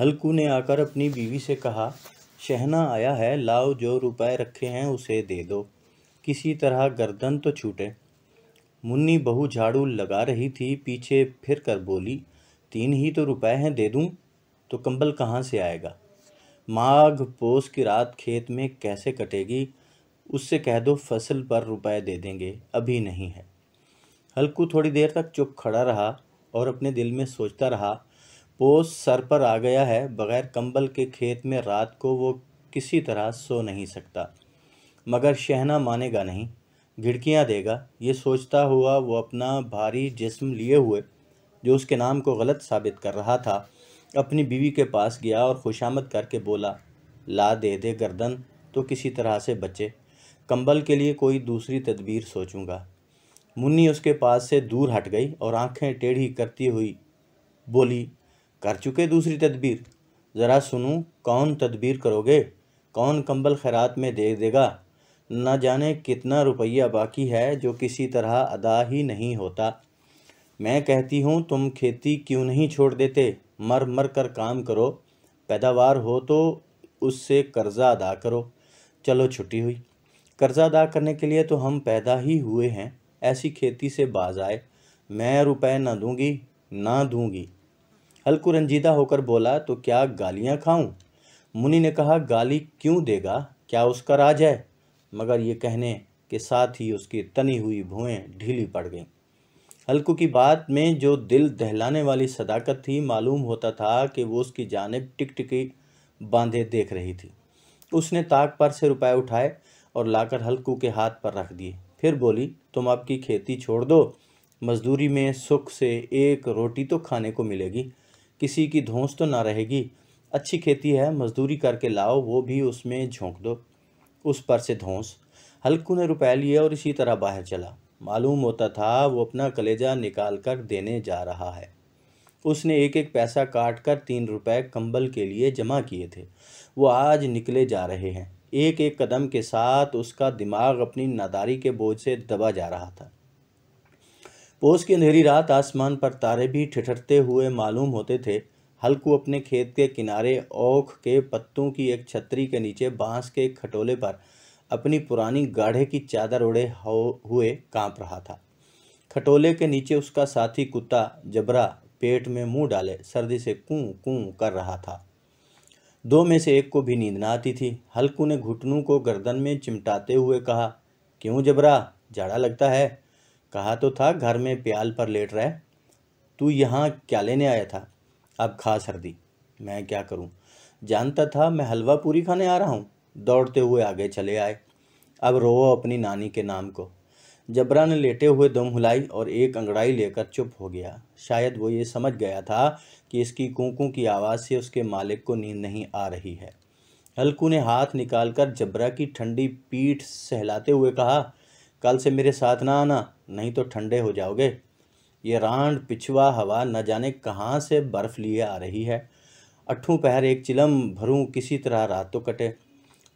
हल्कू ने आकर अपनी बीवी से कहा, शहना आया है, लाओ जो रुपए रखे हैं उसे दे दो, किसी तरह गर्दन तो छूटे। मुन्नी बहू झाड़ू लगा रही थी, पीछे फिर कर बोली, 3 ही तो रुपए हैं, दे दूं तो कंबल कहाँ से आएगा? माघ पोस की रात खेत में कैसे कटेगी? उससे कह दो फसल पर रुपए दे देंगे, अभी नहीं है। हल्कू थोड़ी देर तक चुप खड़ा रहा और अपने दिल में सोचता रहा, पोस सर पर आ गया है, बगैर कंबल के खेत में रात को वो किसी तरह सो नहीं सकता। मगर शहना मानेगा नहीं, घिड़कियाँ देगा। ये सोचता हुआ वो अपना भारी जिस्म लिए हुए, जो उसके नाम को गलत साबित कर रहा था, अपनी बीवी के पास गया और खुशामद करके बोला, ला दे दे गर्दन तो किसी तरह से बचे, कंबल के लिए कोई दूसरी तदबीर सोचूंगा। मुन्नी उसके पास से दूर हट गई और आंखें टेढ़ी करती हुई बोली, कर चुके दूसरी तदबीर? ज़रा सुनूं, कौन तदबीर करोगे? कौन कंबल खैरात में दे देगा? न जाने कितना रुपया बाकी है जो किसी तरह अदा ही नहीं होता। मैं कहती हूँ तुम खेती क्यों नहीं छोड़ देते, मर मर कर काम करो, पैदावार हो तो उससे कर्जा अदा करो। चलो छुट्टी हुई, कर्जा अदा करने के लिए तो हम पैदा ही हुए हैं, ऐसी खेती से बाज आए। मैं रुपए ना दूंगी ना दूंगी। हल्कू रंजीदा होकर बोला, तो क्या गालियां खाऊं? मुनि ने कहा, गाली क्यों देगा, क्या उसका राज है? मगर ये कहने के साथ ही उसकी तनी हुई भुएं ढीली पड़ गईं। हल्कू की बात में जो दिल दहलाने वाली सदाकत थी, मालूम होता था कि वो उसकी जानिब टिकटिकी बांधे देख रही थी। उसने ताक पर से रुपए उठाए और लाकर हल्कू के हाथ पर रख दिए। फिर बोली, तुम अब की खेती छोड़ दो, मजदूरी में सुख से एक रोटी तो खाने को मिलेगी, किसी की धौंस तो ना रहेगी। अच्छी खेती है, मजदूरी करके लाओ, वो भी उसमें झोंक दो, उस पर से धौंस। हल्कू ने रुपए लिए और इसी तरह बाहर चला। मालूम होता था वो अपना कलेजा निकाल कर देने जा रहा है। उसने एक एक पैसा काट कर 3 रुपए कंबल के लिए जमा किए थे, वो आज निकले जा रहे हैं। एक एक कदम के साथ उसका दिमाग अपनी नादारी के बोझ से दबा जा रहा था। पोस की अंधेरी रात, आसमान पर तारे भी ठिठुरते हुए मालूम होते थे। हल्कू अपने खेत के किनारे ओख के पत्तों की एक छतरी के नीचे बांस के खटोले पर अपनी पुरानी गाढ़े की चादर ओढ़े हुए कांप रहा था। खटोले के नीचे उसका साथी कुत्ता जबरा पेट में मुंह डाले सर्दी से कूं कूं कर रहा था। 2 में से एक को भी नींद न आती थी। हल्कू ने घुटनों को गर्दन में चिमटाते हुए कहा, क्यों जबरा, जाड़ा लगता है? कहा तो था घर में प्याल पर लेट रहे, तू यहाँ क्या लेने आया था? अब खा सर्दी। मैं क्या करूं, जानता था मैं हलवा पूरी खाने आ रहा हूं। दौड़ते हुए आगे चले आए। अब रो अपनी नानी के नाम को। जबरा ने लेटे हुए दम हिलाई और एक अंगड़ाई लेकर चुप हो गया। शायद वो ये समझ गया था कि इसकी कूकू की आवाज़ से उसके मालिक को नींद नहीं आ रही है। हल्कू ने हाथ निकालकर जबरा की ठंडी पीठ सहलाते हुए कहा, कल से मेरे साथ ना आना, नहीं तो ठंडे हो जाओगे। ये रांड पिछवा हवा न जाने कहाँ से बर्फ लिए आ रही है। 8 पहर एक चिलम भरूं, किसी तरह रात तो कटे।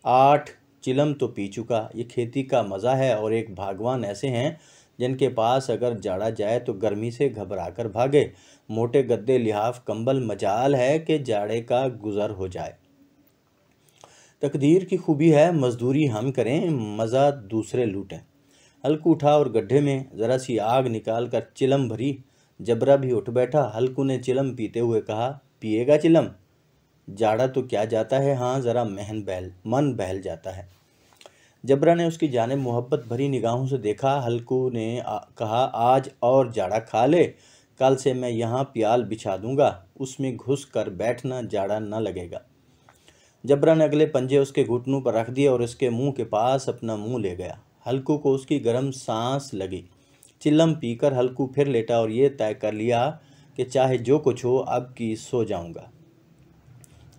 8 चिलम तो पी चुका। ये खेती का मज़ा है। और एक भागवान ऐसे हैं जिनके पास अगर जाड़ा जाए तो गर्मी से घबरा कर भागे। मोटे गद्दे, लिहाफ, कंबल, मजाल है कि जाड़े का गुजर हो जाए। तकदीर की खूबी है, मजदूरी हम करें, मज़ा दूसरे लूटें। हल्कू उठा और गड्ढे में ज़रा सी आग निकाल कर चिलम भरी। जबरा भी उठ बैठा। हल्कू ने चिलम पीते हुए कहा, पिएगा चिलम? जाड़ा तो क्या जाता है, हाँ ज़रा मन बहल जाता है। जबरा ने उसकी जानिब मोहब्बत भरी निगाहों से देखा। हल्कू ने कहा, आज और जाड़ा खा ले, कल से मैं यहाँ प्याल बिछा दूंगा, उसमें घुस कर बैठना, जाड़ा न लगेगा। जबरा ने अगले पंजे उसके घुटनों पर रख दिए और उसके मुंह के पास अपना मुंह ले गया। हल्कू को उसकी गर्म सांस लगी। चिल्लम पीकर हल्कू फिर लेटा और ये तय कर लिया कि चाहे जो कुछ हो, अब की सो जाऊंगा।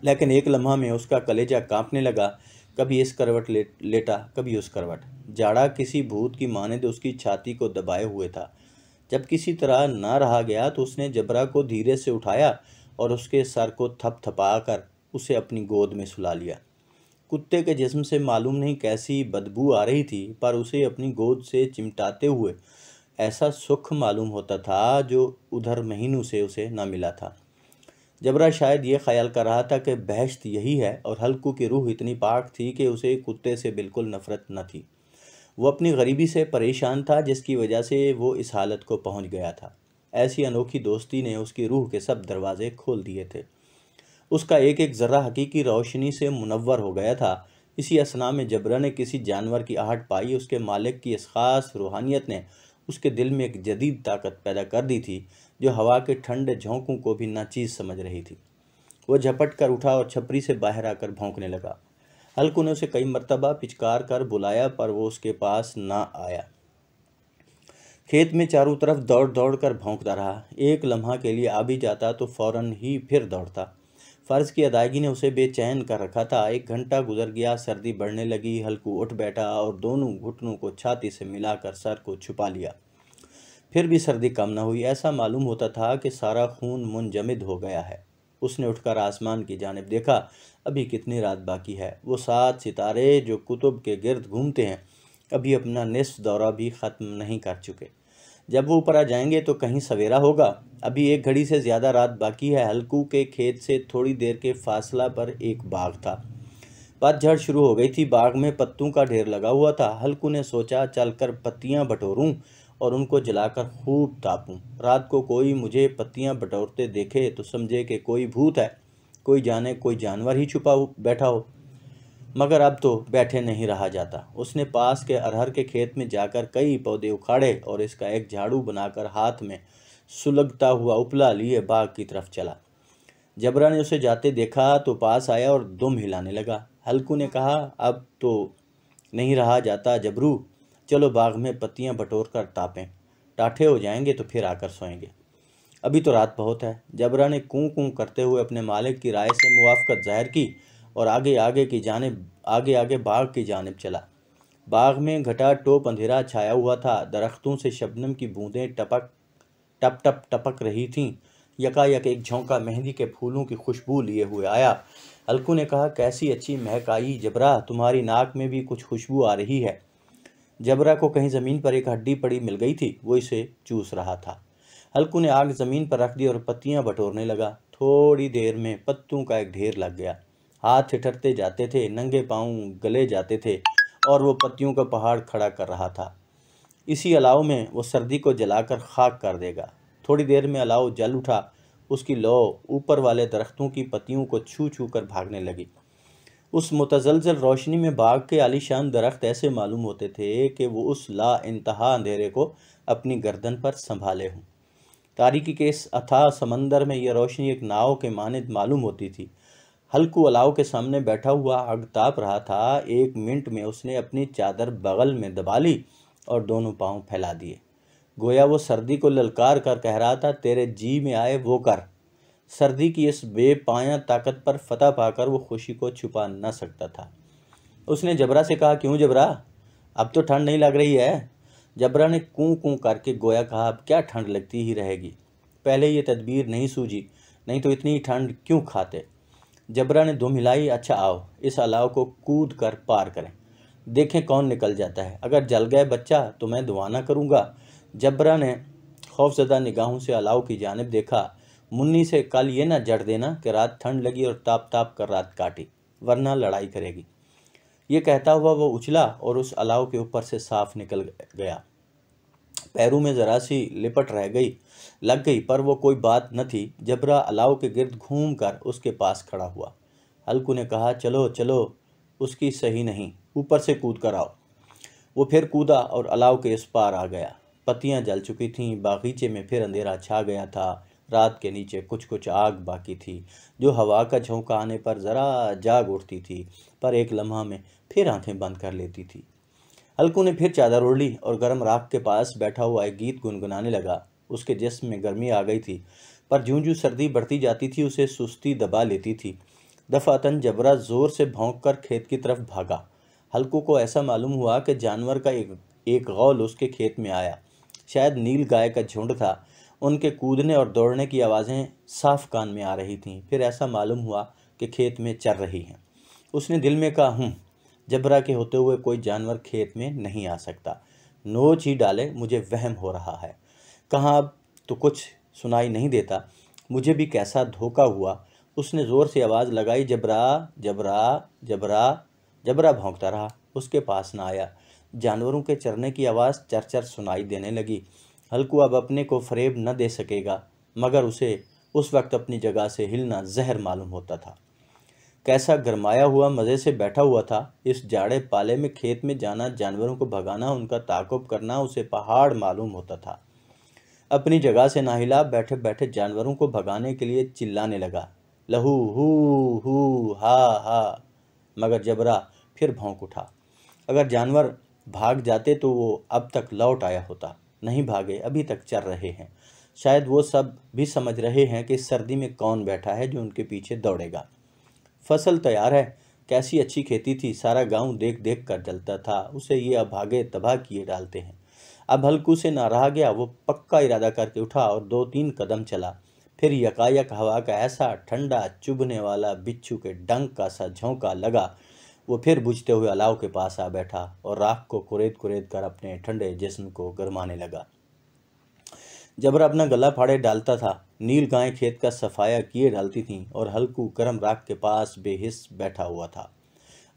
लेकिन एक लम्हा में उसका कलेजा कांपने लगा। कभी इस करवट लेटा, कभी उस करवट। जाड़ा किसी भूत की मानद उसकी छाती को दबाए हुए था। जब किसी तरह ना रहा गया तो उसने जबरा को धीरे से उठाया और उसके सर को थपथपा कर उसे अपनी गोद में सुला लिया। कुत्ते के जिस्म से मालूम नहीं कैसी बदबू आ रही थी, पर उसे अपनी गोद से चिमटाते हुए ऐसा सुख मालूम होता था जो उधर महीनों से उसे न मिला था। جبرا شاید یہ خیال کر رہا تھا کہ بہشت یہی ہے، اور ہلکو کی روح اتنی پاک تھی کہ اسے کتے سے بالکل نفرت نہ تھی۔ وہ اپنی غریبی سے پریشان تھا، جس کی وجہ سے وہ اس حالت کو پہنچ گیا تھا۔ ایسی انوکھی دوستی نے اس کی روح کے سب دروازے کھول دیے تھے۔ اس کا ایک ایک ذرہ حقیقی روشنی سے منور ہو گیا تھا۔ اسی اثنا میں جبرا نے کسی جانور کی آہٹ پائی۔ اس کے مالک کی اس خاص روحانیت نے اس کے دل میں ایک جدید طاقت پیدا کر دی تھی جو ہوا کے ٹھنڈے جھونکوں کو بھی ناچیز سمجھ رہی تھی۔ وہ جھپٹ کر اٹھا اور چھپری سے باہر آ کر بھونکنے لگا۔ ہلکو نے اسے کئی مرتبہ پچکار کر بلایا پر وہ اس کے پاس نہ آیا۔ کھیت میں چاروں طرف دوڑ دوڑ کر بھونکتا رہا۔ ایک لمحہ کے لیے آ بھی جاتا تو فوراً ہی پھر دوڑتا۔ فرض کی ادائیگی نے اسے بے چین کر رکھا تھا۔ ایک گھنٹہ گزر گیا، سردی بڑھنے لگی۔ ہلکو اٹھ بیٹھا اور دونوں گھٹنوں کو چھاتی سے ملا کر سر کو چھپا لیا۔ پھر بھی سردی کم نہ ہوئی۔ ایسا معلوم ہوتا تھا کہ سارا خون منجمد ہو گیا ہے۔ اس نے اٹھ کر آسمان کی جانب دیکھا۔ ابھی کتنی رات باقی ہے؟ وہ 7 ستارے جو قطب کے گرد گھومتے ہیں ابھی اپنا نصف دورہ بھی ختم نہیں کر چکے۔ جب وہ اوپر آ جائیں گے تو کہیں سویرا ہوگا۔ ابھی 1 گھڑی سے زیادہ رات باقی ہے۔ ہلکو کے کھیت سے تھوڑی دیر کے فاصلہ پر ایک باغ تھا۔ پت جھڑ شروع ہو گئی تھی۔ باغ میں پتوں کا ڈھیر لگا ہوا تھا۔ ہلکو نے سوچا چل کر پتیاں بٹوروں اور ان کو جلا کر خوب تاپوں۔ رات کو کوئی مجھے پتیاں بٹورتے دیکھے تو سمجھے کہ کوئی بھوت ہے، کوئی جانے کوئی جانور ہی چھپا بیٹھا ہو۔ مگر اب تو بیٹھے نہیں رہا جاتا۔ اس نے پاس کے ارہر کے کھیت میں جا کر کئی پودے اکھاڑے اور اس کا ایک جھاڑو بنا کر ہاتھ میں سلگتا ہوا اپلا لیے باغ کی طرف چلا۔ جبرا نے اسے جاتے دیکھا تو پاس آیا اور دم ہلانے لگا۔ ہلکو نے کہا اب تو نہیں رہا جاتا جبرو، چلو باغ میں پتیاں بٹور کر تاپیں، ٹاٹھے ہو جائیں گے تو پھر آ کر سوئیں گے۔ ابھی تو رات بہت ہے۔ جبرا نے کوں کوں کرتے ہوئے اپنے مالک کی رائے سے موافقت ظاہر کی اور آگے باغ کی جانب چلا۔ باغ میں گھٹا ٹوپ اندھیرا چھایا ہوا تھا۔ درختوں سے شبنم کی بوندیں ٹپ ٹپ ٹپک رہی تھیں۔ یکایک ایک جھونکا مہندی کے پھولوں کی خوشبو لیے ہوئے آیا۔ ہلکو نے کہا کیسی اچھی مہک آئی جبرا، تمہاری ناک میں بھی کچھ خوشبو آ رہی ہے۔ جبرا کو کہیں زمین پر ایک ہڈی پڑی مل گئی تھی، وہ اسے چوس رہا تھا۔ ہلکو نے آگ زمین پر رکھ دی اور پتیاں بٹورنے لگا۔ تھوڑی دیر میں پتوں کا ایک ڈھیر لگ گیا۔ ہاتھ ٹھٹرتے جاتے تھے، ننگے پاؤں گلے جاتے تھے اور وہ پتیوں کا پہاڑ کھڑا کر رہا تھا۔ اسی الاؤ میں وہ سردی کو جلا کر خاک کر دے گا۔ تھوڑی دیر میں الاؤ جل اٹھا۔ اس کی لو اوپر والے درختوں کی پتیوں کو چھو چھو کر بھاگنے لگی۔ اس متزلزل روشنی میں باغ کے عالیشان درخت ایسے معلوم ہوتے تھے کہ وہ اس لا انتہا اندھیرے کو اپنی گردن پر سنبھالے ہوں۔ تاریکی کے اس اتھاہ سمندر میں یہ روشنی ایک ناؤ کے مانند معلوم ہوتی تھی۔ ہلکو الاؤ کے سامنے بیٹھا ہوا آگ تاپ رہا تھا۔ 1 منٹ میں اس نے اپنی چادر بغل میں دبا لی اور دونوں پاؤں پھیلا دیے، گویا وہ سردی کو للکار کر کہہ رہا تھا تیرے جی میں آئے وہ کر۔ سردی کی اس بے پایاں طاقت پر فتح پا کر وہ خوشی کو چھپا نہ سکتا تھا۔ اس نے جبرا سے کہا کیوں جبرا، اب تو ٹھنڈ نہیں لگ رہی ہے؟ جبرا نے کوں کوں کر کے گویا کہا اب کیا ٹھنڈ لگتی ہی رہے گی، پہلے یہ تدبیر نہیں سوجھی، نہیں تو اتنی ٹھنڈ کیوں کھاتے۔ جبرا نے دم ہلائی، اچھا آؤ اس الاؤ کو کود کر پار کریں، دیکھیں کون نکل جاتا ہے، اگر جل گئے بچہ تو میں دعا نہ کروں گا۔ جبرا نے خوفزدہ نگاہوں سے الاؤ کی جانب دیکھا۔ منی سے کل یہ نہ جڑ دینا کہ رات ٹھنڈ لگی اور تاپ تاپ کر رات کاٹی، ورنہ لڑائی کرے گی۔ یہ کہتا ہوا وہ اچھلا اور اس الاؤ کے اوپر سے صاف نکل گیا۔ پیروں میں ذرا سی لپٹ لگ گئی پر وہ کوئی بات نہ تھی۔ جبرا الاؤ کے گرد گھوم کر اس کے پاس کھڑا ہوا۔ ہلکو نے کہا چلو چلو، اس کی صحیح نہیں، اوپر سے کود کر آؤ۔ وہ پھر کودا اور الاؤ کے اس پار آ گیا۔ پتیاں جل چکی تھیں، باغیچے میں پھر اندھیرا چھا گیا تھا۔ رات کے نیچے کچھ آگ باقی تھی جو ہوا کا جھونکا آنے پر ذرا جاگ اٹھتی تھی، پر ایک لمحہ میں پھر آنکھیں بند کر لیتی تھی۔ ہلکو نے پھر چادر اوڑھ لی اور گرم راکھ کے پاس بیٹھا ہوا ایک گیت گنگنانے لگا۔ اس کے جسم میں گرمی آ گئی تھی، پر جوں سردی بڑھتی جاتی تھی اسے سستی دبا لیتی تھی۔ دفعتاً جبرا زور سے بھونک کر کھیت کی طرف بھاگا۔ ہلکو کو ایسا معلوم ہوا کہ جانور کا ایک غول اس کے کھیت میں آیا، شاید نیل گائے کا جھنڈ تھا۔ ان کے کودنے اور دوڑنے کی آوازیں صاف کان میں آ رہی تھیں۔ پھر ایسا معلوم ہوا کہ کھیت میں چر رہی ہیں۔ اس نے دل میں کہا جبرا کے ہوتے ہوئے کوئی جانور کھیت میں نہیں آ سکتا، نوچ ہی ڈالے، مجھے وہم ہو رہا ہے۔ کہاں اب تو کچھ سنائی نہیں دیتا۔ मुझे भी कैसा धोखा हुआ। उसने ज़ोर से आवाज़ लगाई, जबरा जबरा जबरा। जबरा भौंकता रहा, उसके पास न आया। जानवरों के चरने की आवाज़ चरचर सुनाई देने लगी। हल्कू अब अपने को फरेब न दे सकेगा, मगर उसे उस वक्त अपनी जगह से हिलना जहर मालूम होता था। कैसा गरमाया हुआ मज़े से बैठा हुआ था। इस जाड़े पाले में खेत में जाना, जानवरों को भगाना, उनका ताक़ुब करना उसे पहाड़ मालूम होता था। अपनी जगह से ना हिला, बैठे बैठे जानवरों को भगाने के लिए चिल्लाने लगा, लहू हू हा हा। मगर जबरा फिर भौंक उठा। अगर जानवर भाग जाते तो वो अब तक लौट आया होता। नहीं भागे, अभी तक चर रहे हैं। शायद वो सब भी समझ रहे हैं कि सर्दी में कौन बैठा है जो उनके पीछे दौड़ेगा। फसल तैयार है। कैसी अच्छी खेती थी, सारा गांव देख देख कर जलता था। उसे ये अभागे तबाह किए डालते हैं। अब हल्कू से ना रहा गया। वो पक्का इरादा करके उठा और 2-3 कदम चला। फिर यकायक हवा का ऐसा ठंडा चुभने वाला बिच्छू के डंक का सा झोंका लगा। वो फिर बुझते हुए अलाव के पास आ बैठा और राख को कुरेद कुरेद कर अपने ठंडे जिस्म को गरमाने लगा। जबरा अपना गला फाड़े डालता था। नील गाय खेत का सफाया किए डालती थीं और हल्कू गर्म राख के पास बेहिस बैठा हुआ था।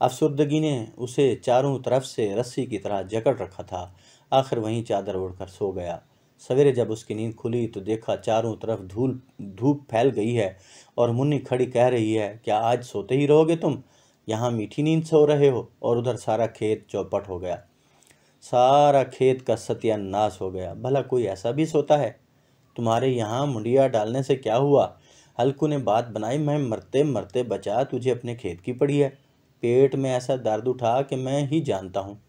अफसुर्दगी ने उसे चारों तरफ से रस्सी की तरह जकड़ रखा था। आखिर वहीं चादर ओढ़कर सो गया। सवेरे जब उसकी नींद खुली तो देखा चारों तरफ धूप फैल गई है और मुन्नी खड़ी कह रही है, क्या आज सोते ही रहोगे तुम? यहाँ मीठी नींद सो रहे हो? और उधर सारा खेत चौपट हो गया। सारा खेत का सत्यानाश हो गया। भला कोई ऐसा भी सोता है? तुम्हारे यहाँ मुंडिया डालने से क्या हुआ? हल्कू ने बात बनाई, मैं मरते मरते बचा, तुझे अपने खेत की पड़ी है। पेट में ऐसा दर्द उठा कि मैं ही जानता हूँ।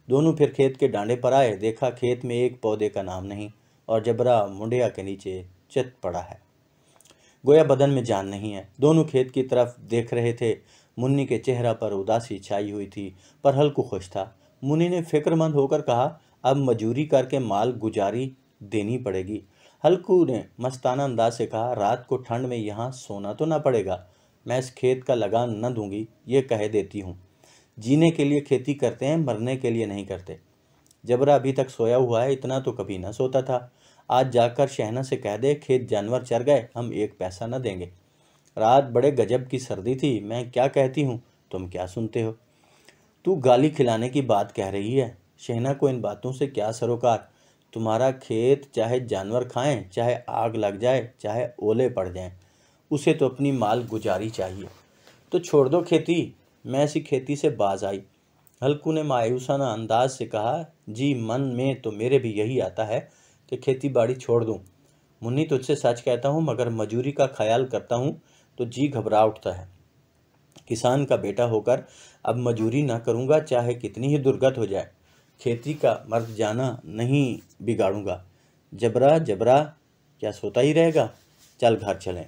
दोनों फिर खेत के डांडे पर आए। देखा खेत में एक पौधे का नाम नहीं और जबरा मुंडिया के नीचे चित पड़ा है। गोया बदन में जान नहीं है। दोनों खेत की तरफ देख रहे थे। मुन्नी के चेहरा पर उदासी छाई हुई थी, पर हल्कू खुश था। मुन्नी ने फिक्रमंद होकर कहा, अब मजूरी करके माल गुजारी देनी पड़ेगी। हल्कू ने मस्ताना अंदाज से कहा, रात को ठंड में यहाँ सोना तो ना पड़ेगा। मैं इस खेत का लगान न दूंगी, ये कह देती हूँ। जीने के लिए खेती करते हैं, मरने के लिए नहीं करते। जबरा अभी तक सोया हुआ है, इतना तो कभी न सोता था। आज जाकर शहना से कह दे, खेत जानवर चर गए, हम 1 पैसा न देंगे। रात बड़े गजब की सर्दी थी। मैं क्या कहती हूँ, तुम क्या सुनते हो? तू गाली खिलाने की बात कह रही है। शहना को इन बातों से क्या सरोकार? तुम्हारा खेत चाहे जानवर खाएं, चाहे आग लग जाए, चाहे ओले पड़ जाएं, उसे तो अपनी माल गुजारी चाहिए। तो छोड़ दो खेती। मैं ऐसी खेती से बाज आई। हल्कू ने मायूसाना अंदाज से कहा, जी मन में तो मेरे भी यही आता है कि खेती बाड़ी छोड़ दूं। मुन्नी, तुझसे सच कहता हूँ, मगर मजूरी का ख्याल करता हूँ तो जी घबरा उठता है। किसान का बेटा होकर अब मजूरी ना करूँगा, चाहे कितनी ही दुर्गत हो जाए। खेती का मर्द जाना नहीं बिगाड़ूंगा। जबरा जबरा, क्या सोता ही रहेगा? चल घर चलें।